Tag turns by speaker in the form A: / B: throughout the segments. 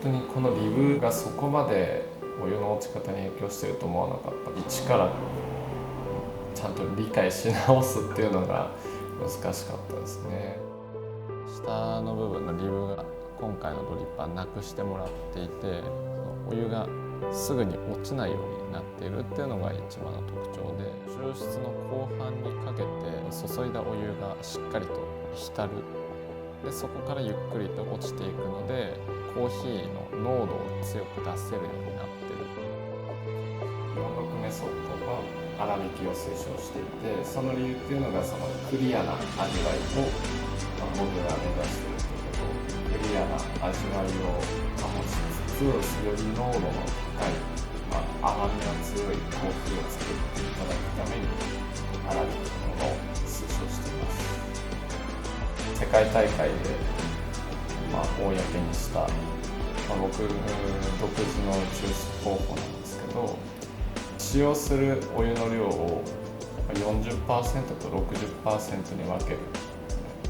A: 当にこのリブがそこまでお湯の落ち方に影響してると思わなかった。一からちゃんと理解し直すっていうのが難しかったですね。下の部分のリブが今回のドリッパーなくしてもらっていて、お湯がすぐに落ちないようになっているっていうのが一番の特徴で、抽出の後半にかけて注いだお湯がしっかりと浸る。でそこからゆっくりと落ちていくので、コーヒーの濃度を強く出せるようになってる。46メソッドは粗挽きを推奨していて、その理由っていうのがそのクリアな味わいを、僕が目指しているということ、クリアな味わいを保ちつつ、より濃度の高い、甘みの強いコーヒーを作っていただくために粗挽きのものを推奨しています。世界大会で、公にした、僕独自の抽出方法なんですけど、使用するお湯の量を 40% と 60% に分ける。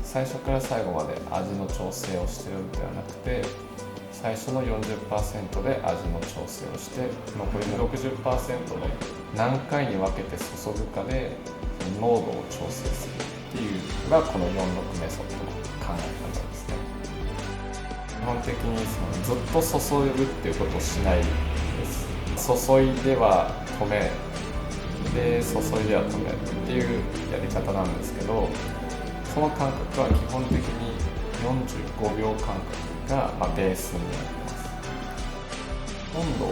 A: 最初から最後まで味の調整をしているのではなくて、最初の 40% で味の調整をして、残りの 60% の何回に分けて注ぐかで濃度を調整するっていうのがこの46メソッドの考え方ですね。基本的にずっと注ぐっていうことをしないです。注いでは止めで、注いでは止めっていうやり方なんですけど、その間隔は基本的に45秒間隔がベースになります。温度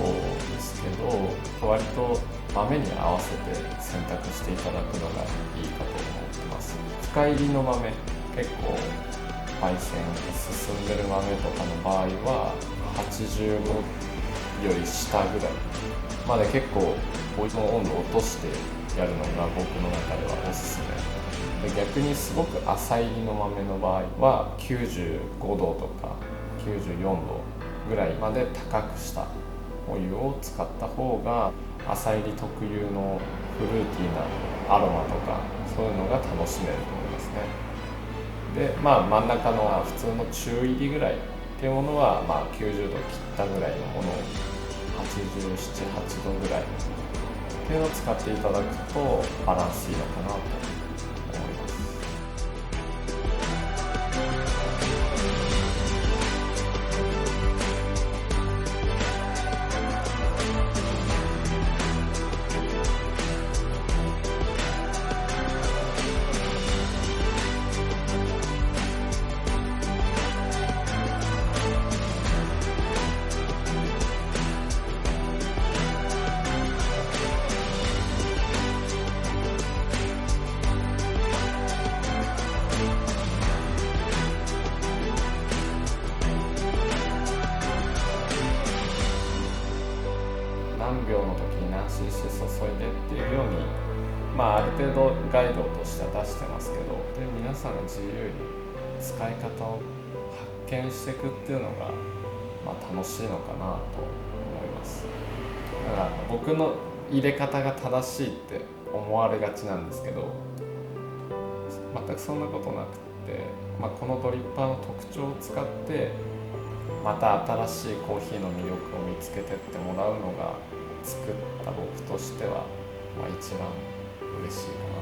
A: ですけど、割と豆に合わせて選択していただくのがいいかと思ってます。深入りの豆、結構焙煎が進んでる豆とかの場合は85より下ぐらいまで結構お湯の温度を落としてやるのが僕の中ではおすすめで、逆にすごく浅入りの豆の場合は95度とか94度ぐらいまで高くしたお湯を使った方が浅入り特有のフルーティーなアロマとかそういうのが楽しめると思いますね。で、真ん中の普通の中入りぐらいっていうものは90度切ったぐらいのものを87、8度ぐらいっていうのを使っていただくとバランスいいのかなと思います。何秒の時に何 cc 注いでっていうように、ある程度ガイドとしては出してますけど、で皆さんが自由に使い方を発見していくっていうのが、楽しいのかなと思います。だから僕の入れ方が正しいって思われがちなんですけど、全くそんなことなくて、このドリッパーの特徴を使ってまた新しいコーヒーの魅力を見つけてってもらうのが作った僕としては一番嬉しいかな。